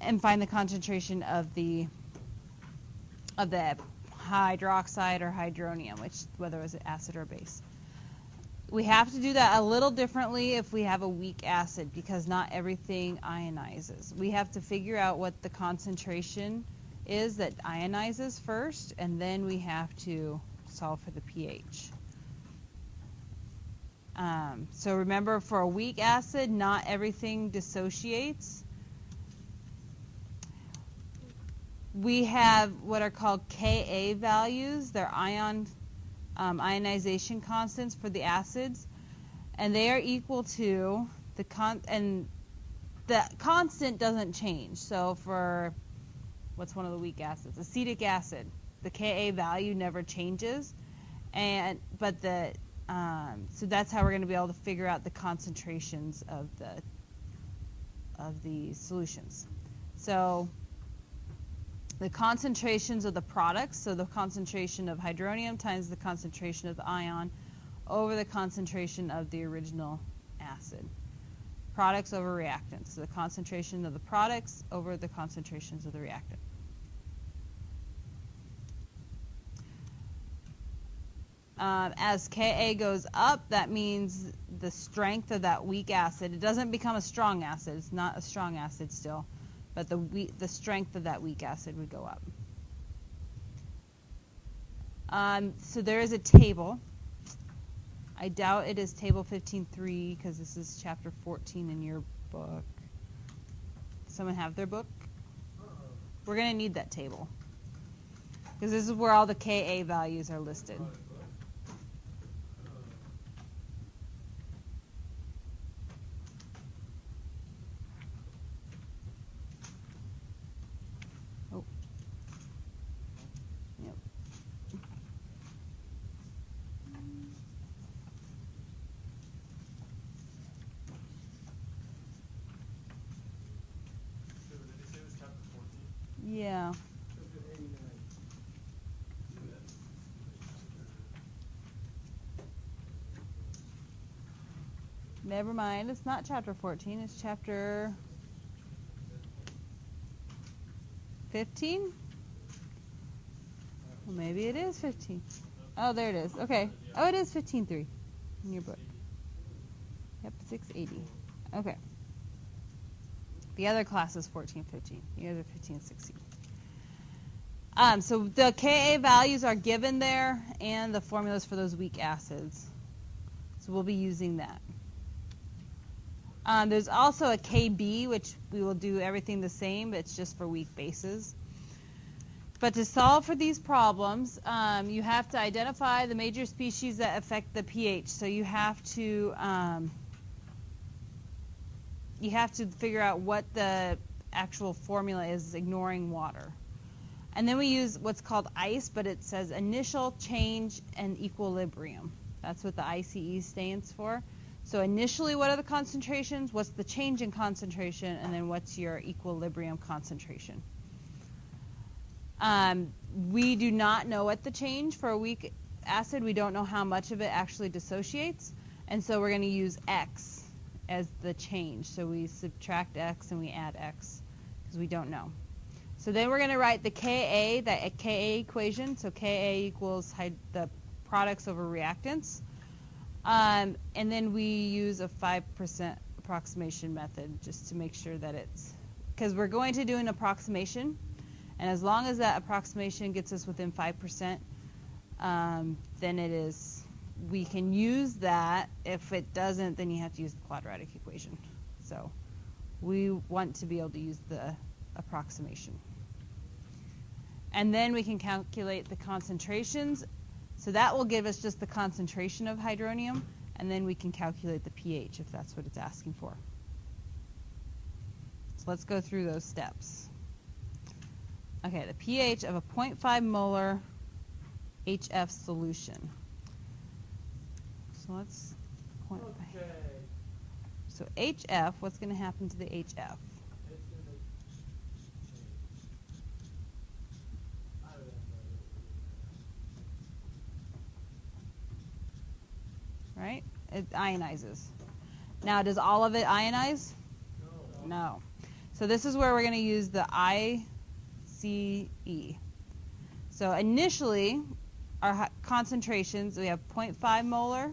and find the concentration of the hydroxide or hydronium, whether it was an acid or a base. We have to do that a little differently if we have a weak acid, because not everything ionizes. We have to figure out what the concentration is that ionizes first, and then we have to solve for the pH. So remember, for a weak acid, not everything dissociates. We have what are called Ka values. They're ionization constants for the acids, and they are equal to the constant doesn't change. So for what's one of the weak acids, acetic acid, the Ka value never changes, so that's how we're going to be able to figure out the concentrations of the solutions. So the concentrations of the products, so the concentration of hydronium times the concentration of the ion over the concentration of the original acid. Products over reactants, so the concentration of the products over the concentrations of the reactant. As Ka goes up, that means the strength of that weak acid. It doesn't become a strong acid. It's not a strong acid still, but the strength of that weak acid would go up. So there is a table. I doubt it is table 15.3 because this is chapter 14 in your book. Someone have their book? We're going to need that table because this is where all the Ka values are listed. Yeah. Never mind, it's not chapter 14, it's chapter 15? Well, maybe it is 15. Oh, there it is. Okay. Oh, it is 15.3 in your book. Yep, 680. Okay. The other class is 14.15. You guys are 15.16. So the Ka values are given there, and the formulas for those weak acids. So we'll be using that. There's also a Kb, which we will do everything the same, but it's just for weak bases. But to solve for these problems, you have to identify the major species that affect the pH. So you have to figure out what the actual formula is, ignoring water. And then we use what's called ICE, but it says initial change and equilibrium. That's what the ICE stands for. So initially, what are the concentrations? What's the change in concentration? And then what's your equilibrium concentration? We do not know what the change for a weak acid. We don't know how much of it actually dissociates. And so we're going to use X as the change. So we subtract X and we add X because we don't know. So then we're going to write the Ka, that Ka equation. So Ka equals the products over reactants. And then we use a 5% approximation method just to make sure that it's, because we're going to do an approximation. And as long as that approximation gets us within 5%, then it is, we can use that. If it doesn't, then you have to use the quadratic equation. So we want to be able to use the approximation. And then we can calculate the concentrations. So that will give us just the concentration of hydronium, and then we can calculate the pH if that's what it's asking for. So let's go through those steps. Okay, the pH of a 0.5 molar HF solution. So let's point. Okay. So HF, what's going to happen to the HF? Right? It ionizes. Now, does all of it ionize? No. So this is where we're going to use the ICE. So initially, our concentrations, we have 0.5 molar,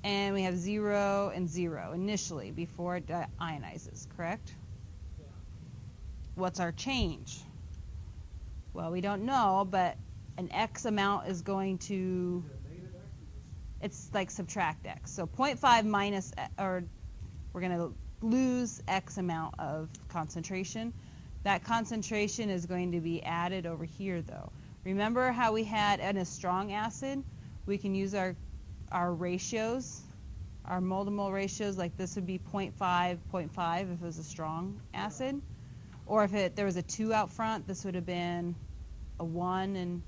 and we have 0 and 0 initially before it ionizes, correct? Yeah. What's our change? Well, we don't know, but an X amount is going to, it's like subtract X. So 0.5 minus, or we're going to lose X amount of concentration. That concentration is going to be added over here, though. Remember how we had in a strong acid, we can use our ratios, our mole-to-mole ratios, like this would be 0.5, 0.5 if it was a strong acid. Or if there was a 2 out front, this would have been a 1 and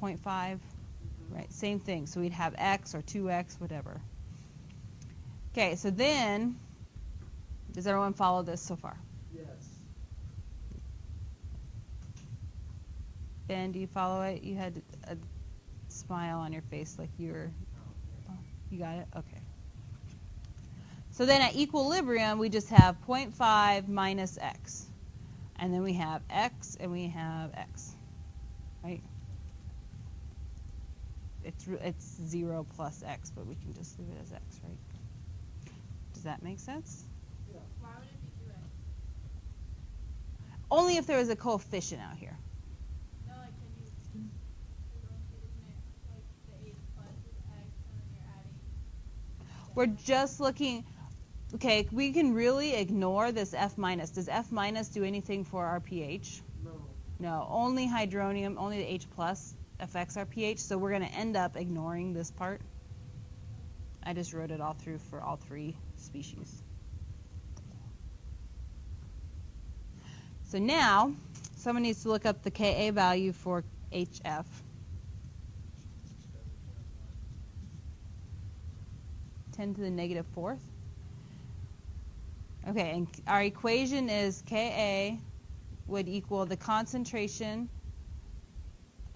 0.5, right? Same thing. So we'd have X or 2X, whatever. Okay, so then, does everyone follow this so far? Yes. Ben, do you follow it? You had a smile on your face like you were, oh, you got it? Okay. So then at equilibrium, we just have 0.5 minus X. And then we have X and we have X, right? It's 0 plus X, but we can just leave it as X, right? Does that make sense? Yeah. Why would it be 2x? Only if there was a coefficient out here. No, like, can you, isn't it like the H plus is x and then you're adding? We're just looking, okay, we can really ignore this F minus. Does F minus do anything for our pH? No. No, only hydronium, only the H plus affects our pH, so we're going to end up ignoring this part. I just wrote it all through for all 3 species. So now, someone needs to look up the Ka value for HF. (10 to the negative 4th). Okay, and our equation is Ka would equal the concentration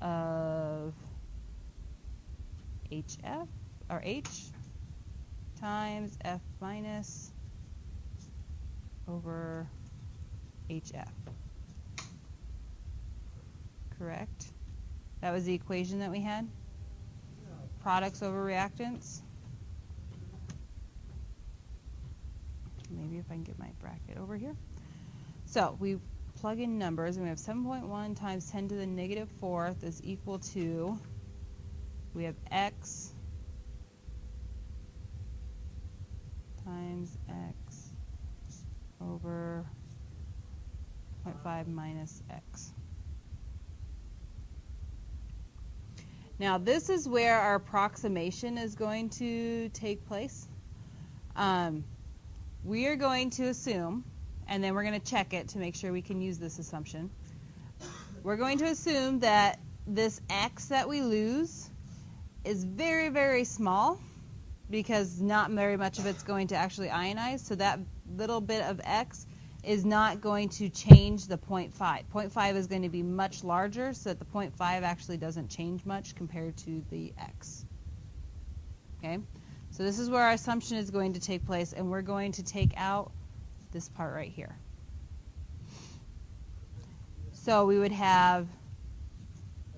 of HF, or H, times F minus over HF. Correct? That was the equation that we had? Products over reactants? Maybe if I can get my bracket over here. So we plug in numbers, and we have 7.1 times 10 to the negative 4th is equal to, we have X times X over 0.5 minus X. Now this is where our approximation is going to take place. We are going to assume, and then we're going to check it to make sure we can use this assumption. We're going to assume that this X that we lose is very, very small, because not very much of it's going to actually ionize, so that little bit of X is not going to change the 0.5. 0.5 is going to be much larger, so that the 0.5 actually doesn't change much compared to the X. Okay? So this is where our assumption is going to take place, and we're going to take out this part right here. So we would have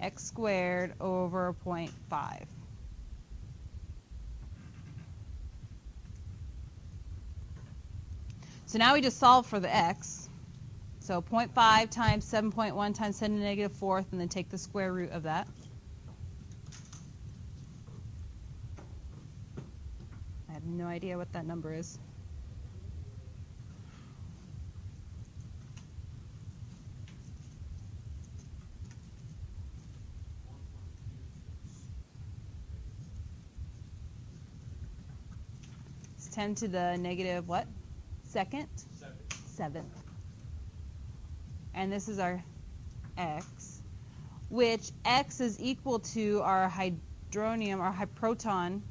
X squared over 0.5. So now we just solve for the X. So 0.5 times 7.1 times 10 to the negative 4th, and then take the square root of that. I have no idea what that number is. It's 10 to the negative what? Second? Seventh. And this is our X, which X is equal to our hydronium, our proton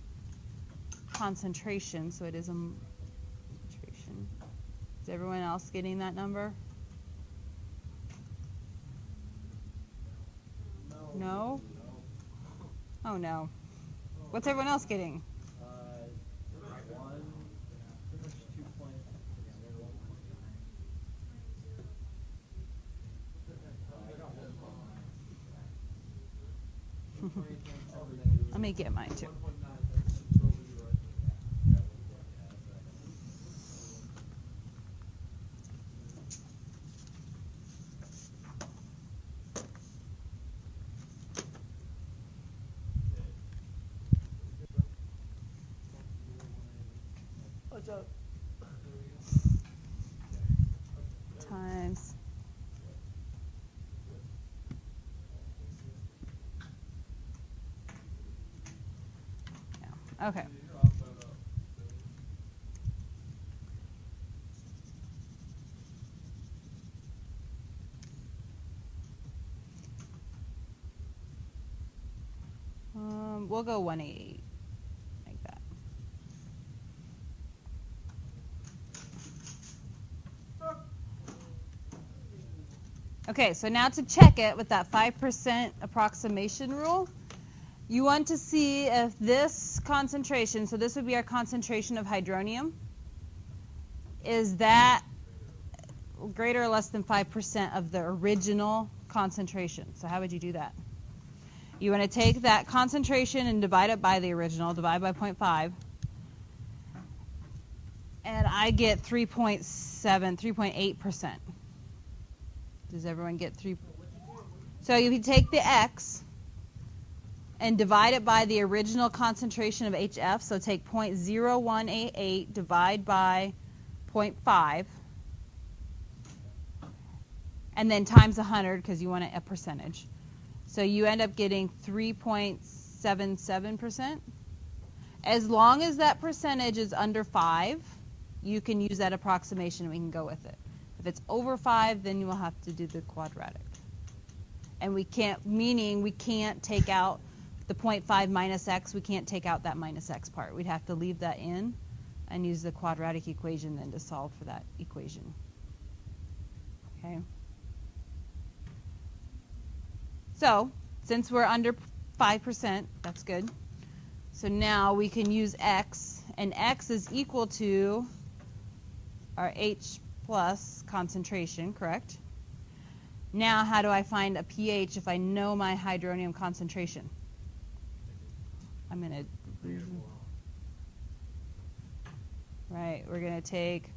concentration, so it is a concentration. Is everyone else getting that number? No? Oh no. What's everyone else getting? 1, pretty much 2 point. Let me get mine too. What's up? Times. Yeah. Okay. We'll go 188, like that. Okay, so now to check it with that 5% approximation rule, you want to see if this concentration, so this would be our concentration of hydronium, is that greater or less than 5% of the original concentration. So how would you do that? You want to take that concentration and divide it by the original, divide by 0.5. And I get 3.7, 3.8%. Does everyone get 3? So if you take the X and divide it by the original concentration of HF, so take 0.0188, divide by 0.5, and then times 100 because you want a percentage. So you end up getting 3.77%. As long as that percentage is under 5, you can use that approximation and we can go with it. If it's over 5, then you will have to do the quadratic. And we can't, meaning we can't take out the 0.5 minus x, we can't take out that minus x part. We'd have to leave that in and use the quadratic equation then to solve for that equation. Okay. So, since we're under 5%, that's good. So now we can use x, and x is equal to our H plus concentration, correct? Now how do I find a pH if I know my hydronium concentration? I'm going to... Right, we're going to take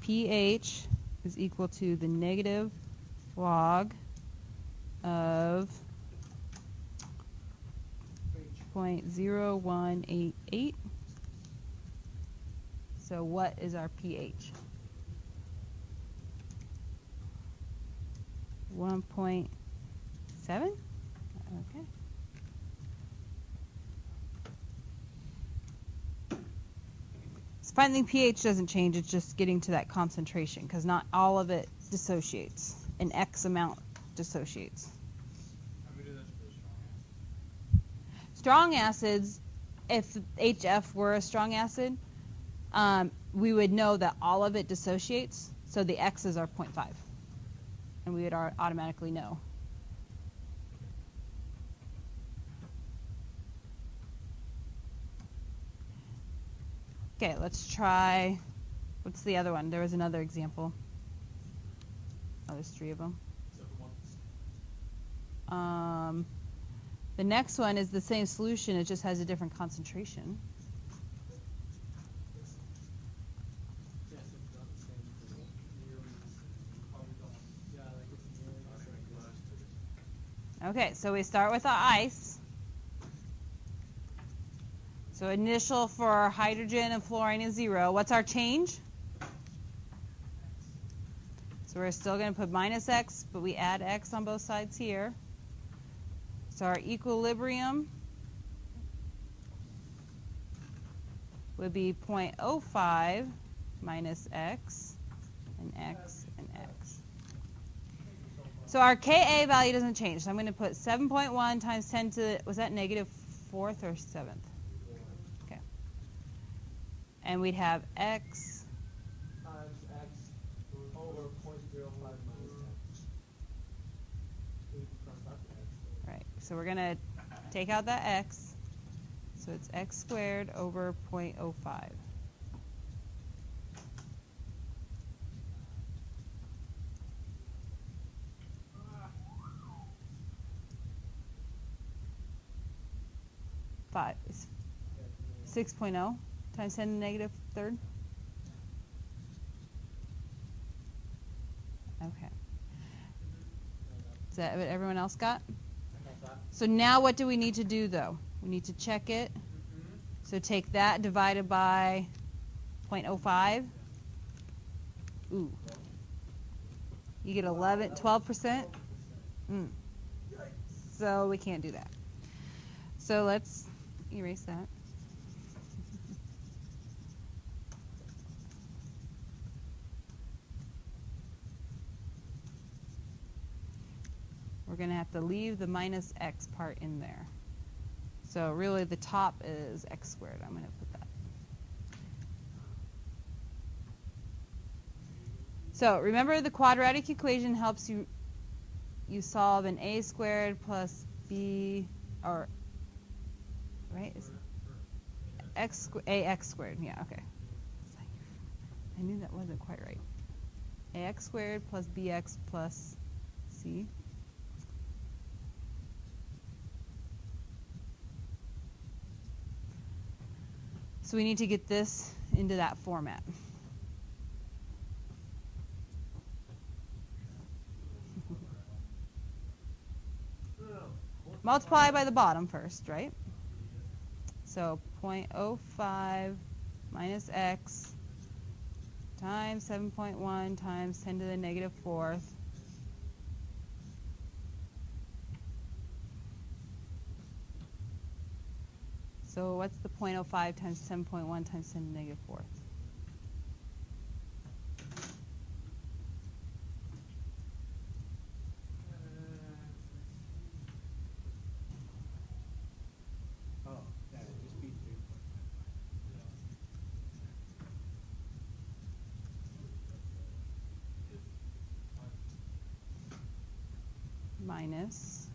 pH is equal to the negative log of 0.0188. So what is our pH? 1.7? Okay. So finding pH doesn't change, it's just getting to that concentration because not all of it dissociates. An X amount dissociates. How do we do this for the Strong strong acid? acids, if HF were a strong acid, we would know that all of it dissociates, so the X's are 0.5. And we would automatically know. Okay, let's try, what's the other one? There was another example. Oh, there's 3 of them. The next one is the same solution, it just has a different concentration. Okay, so we start with our ice. So initial for hydrogen and fluorine is 0. What's our change? So we're still going to put minus x, but we add x on both sides here. So our equilibrium would be 0.05 minus x and x and x. So our Ka value doesn't change. So I'm going to put 7.1 times 10 to, was that negative 4th or 7th? Okay. And we'd have x Times x over 0.05 minus x. Right, so we're going to take out that x. So it's x squared over 0.05. 5 is 6.0 times 10 to the negative third. Okay. Is that what everyone else got? So now what do we need to do though? We need to check it. So take that divided by 0.05. Ooh. You get 12%. So we can't do that. So let's erase that. We're going to have to leave the minus x part in there. So really the top is x squared. I'm going to put that. So remember, the quadratic equation helps you solve an a squared plus b, or right? Ax squared. Yeah, okay. I knew that wasn't quite right. Ax squared plus bx plus c. So we need to get this into that format. Multiply by the bottom first, right? So 0.05 minus x times 7.1 times 10 to the negative fourth. So what's the 0.05 times 7.1 times 10 to the negative fourth? Minus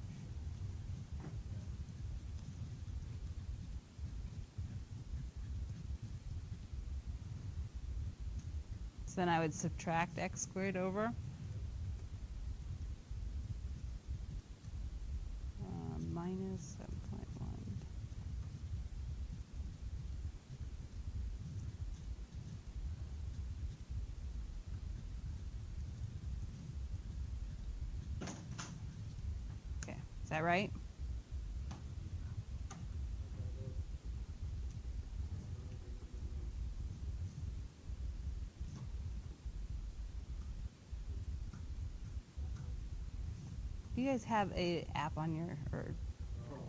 so then I would subtract x squared over minus 7.1. Okay, is that right? Do you guys have a app on your, or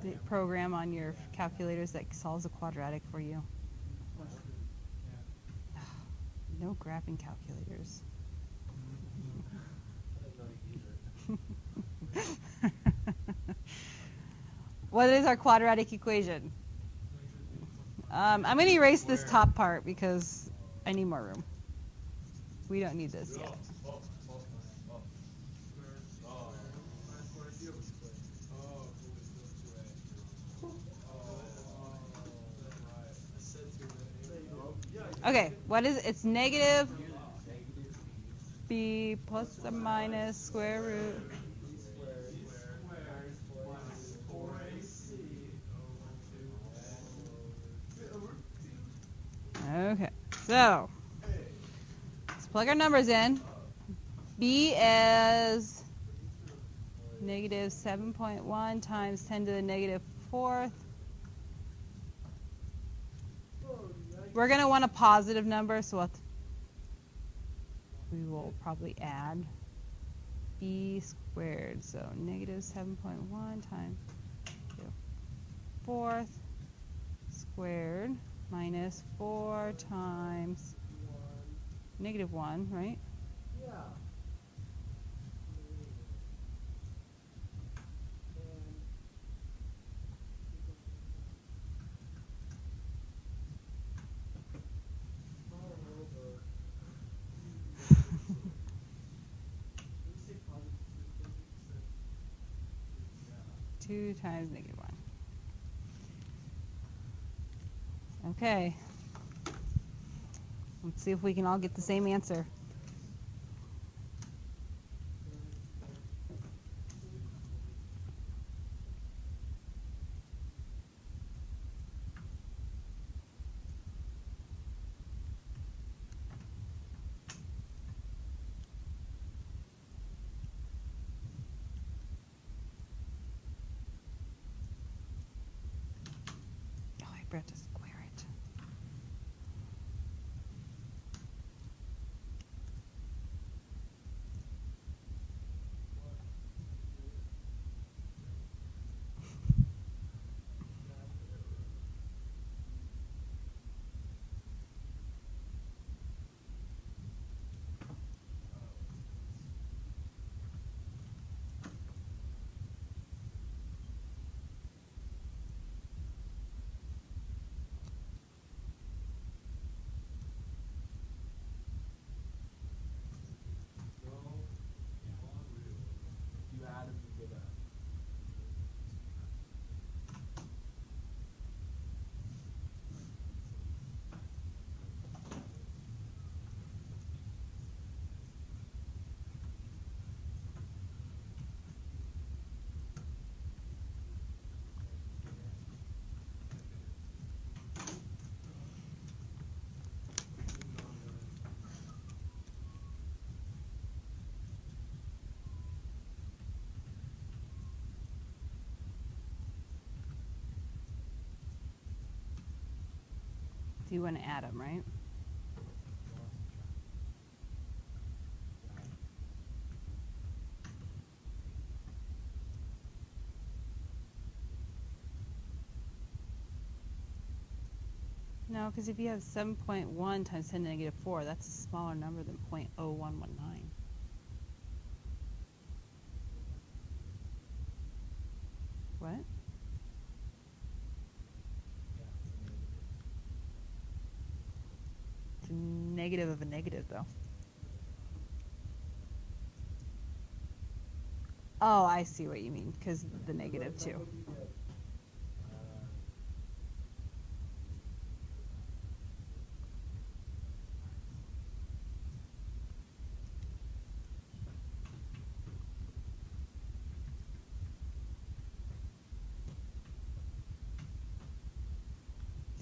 the program on your calculators that solves a quadratic for you? No graphing calculators. What is our quadratic equation? I'm going to erase this top part because I need more room. We don't need this yet. Okay, what is it? It's negative b plus or minus square root. Okay, so let's plug our numbers in. B is negative 7.1 times 10 to the negative fourth. We're going to want a positive number, so we will probably add b squared. So negative 7.1 times the fourth squared minus 4 times negative 1, right? Yeah. 2 times negative 1. Okay. Let's see if we can all get the same answer. forgot to square it. You add them, you get a. Do you want to add them, right? No, because if you have 7.1 times 10 to the negative 4, that's a smaller number than 0.0119. What? It's a negative of a negative, though. Oh, I see what you mean, because the negative, too.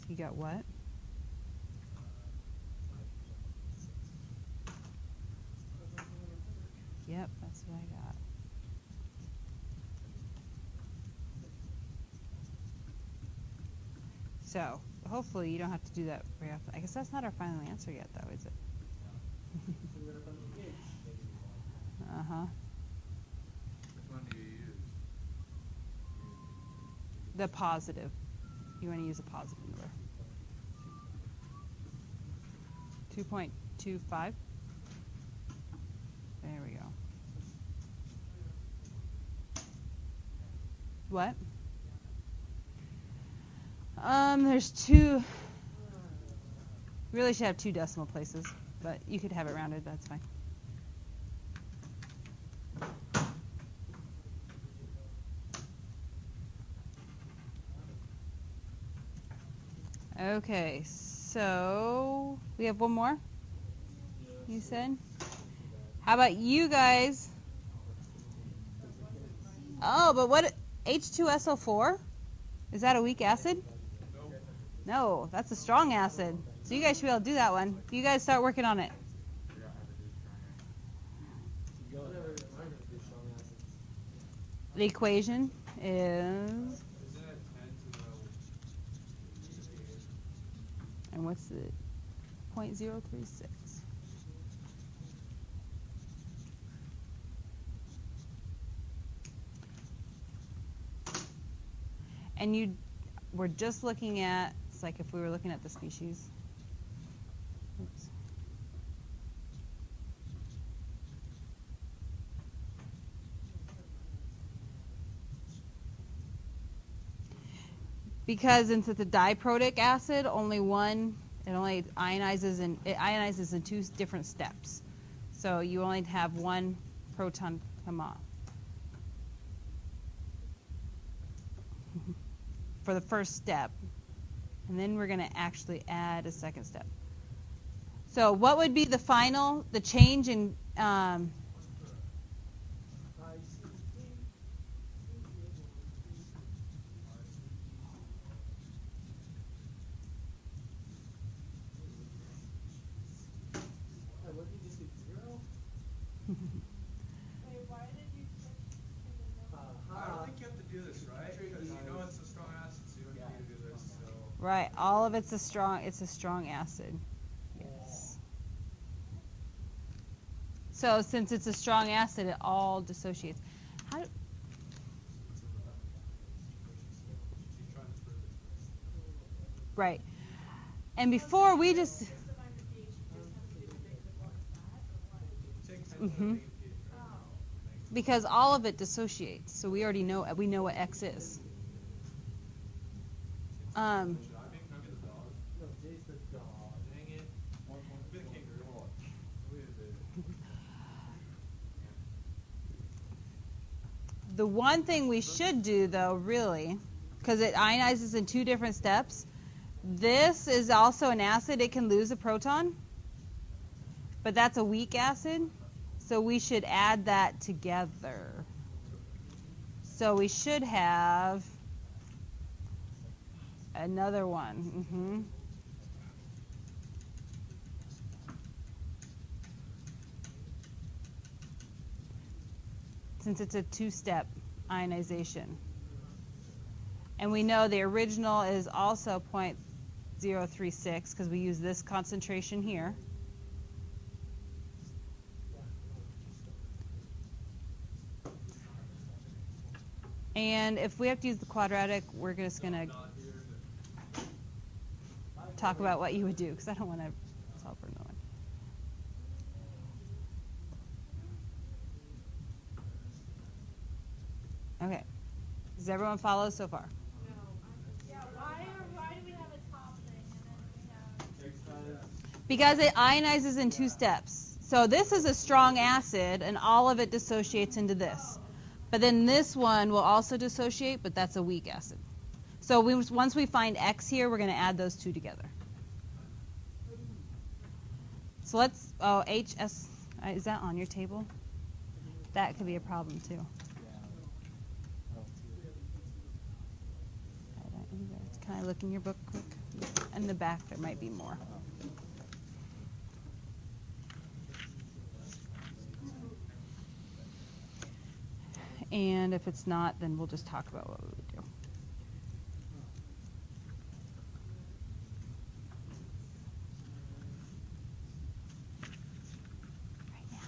You got what? Yep, that's what I got. So, hopefully you don't have to do that very often. I guess that's not our final answer yet, though, is it? Uh-huh. Which one do you use? The positive. You want to use a positive number. 2.25. There we go. What? There's two. Really should have two decimal places, but you could have it rounded. That's fine. Okay, so we have one more, you said? How about you guys? Oh, but what, H2SO4? Is that a weak acid? No, that's a strong acid. So you guys should be able to do that one. You guys start working on it. The equation is... And what's the 0.036? And we're just looking at, it's like if we were looking at the species. Oops. Because since it's a diprotic acid, it only ionizes in two different steps. So you only have one proton come off for the first step. And then we're going to actually add a second step. So what would be the change in Wait, why did you switch to the I don't think you have to do this, right? Because you know it's a strong acid, so you don't need to do this. So. Right. All of it's a strong acid. Yes. So since it's a strong acid, it all dissociates. How do, right. And before we just because all of it dissociates, so we already know what X is. No, Jay's the dog. Dang it. Be the kangaroo. The one thing we should do, though, really, because it ionizes in 2 different steps, this is also an acid. It can lose a proton, but that's a weak acid, so we should add that together. So we should have another one. Since it's a 2-step ionization. And we know the original is also 0.036 because we use this concentration here. And if we have to use the quadratic, we're just going to talk about what you would do because I don't want to solve for another one. Okay. Does everyone follow so far? Yeah, why do we have a top thing and then we have... Because it ionizes in 2 steps. So this is a strong acid, and all of it dissociates into this. But then this one will also dissociate, but that's a weak acid. So once we find X here, we're going to add those 2 together. So let's, HS, is that on your table? That could be a problem too. Can I look in your book quick? In the back there might be more. And if it's not, then we'll just talk about what we would do. Right now.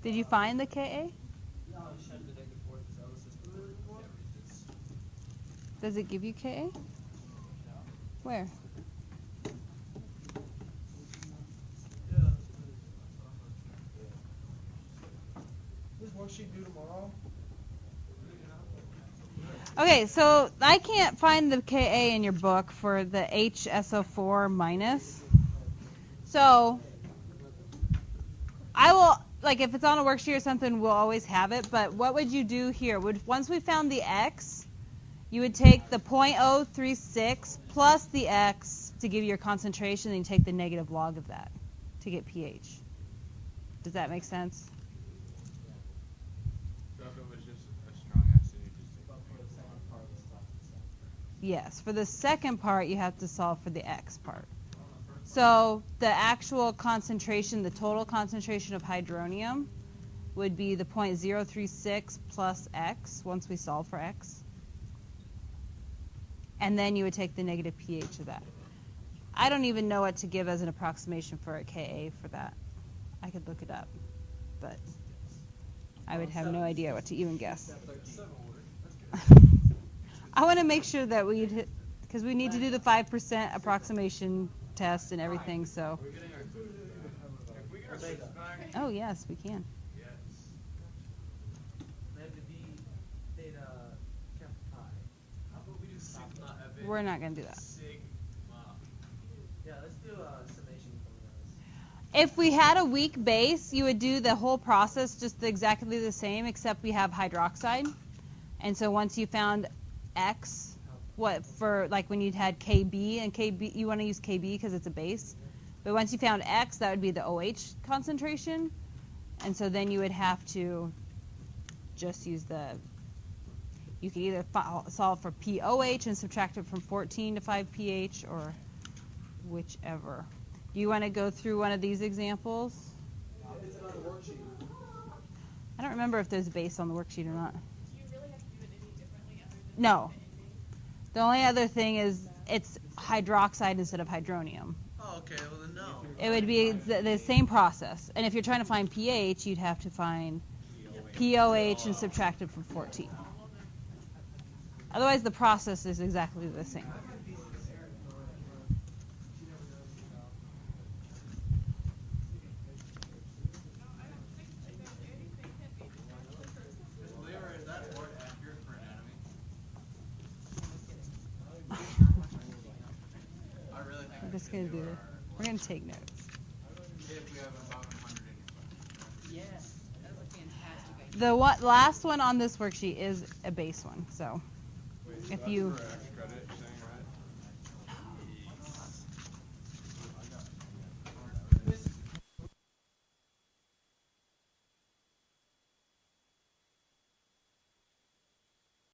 Did you find the Ka? Yeah, I just had the negative 4 because that was just the Does it give you Ka? Where? This worksheet due tomorrow? Okay, so I can't find the Ka in your book for the HSO4 minus. So I will, like if it's on a worksheet or something, we'll always have it. But what would you do here? Once we found the X, you would take the 0.036 plus the X to give you your concentration, and you take the negative log of that to get pH. Does that make sense? So if it was just a strong acid, you just take But for the second part of the stuff. Yes. For the second part, you have to solve for the X part. So the actual concentration, the total concentration of hydronium, would be the 0.036 plus X once we solve for X. And then you would take the negative pH of that. I don't even know what to give as an approximation for a Ka for that. I could look it up, but I would have no idea what to even guess. I want to make sure that we hit, because we need to do the 5% approximation test and everything, so. We're getting our food back. If we get our food back, Oh, yes, we can. yes. They have to be theta cap pi. How about we do sigma epic? We're not going to do that. Sigma. Yeah, let's do a summation from those. If we had a weak base, you would do the whole process just exactly the same, except we have hydroxide. And so once you found X, what for like when you had Kb, and Kb, you want to use Kb because it's a base. But once you found X, that would be the OH concentration. And so then you would have to just use you could either solve for POH and subtract it from 14 to 5 pH, or whichever. Do you want to go through one of these examples? It's another worksheet. remember if there's a base on the worksheet or not. Do you really have to do it any differently other than No. the ending? The only other thing is it's hydroxide instead of hydronium. Oh, okay. Well then no. It would be the same process. And if you're trying to find pH, you'd have to find POH and subtract it from 14. Otherwise, the process is exactly the same. Leora, is that board accurate for anatomy? I really think We're just gonna do. We're gonna take notes. if we have about 100 in your Yes, that's a fantastic idea. The last one on this worksheet is a base one. So if you Correct.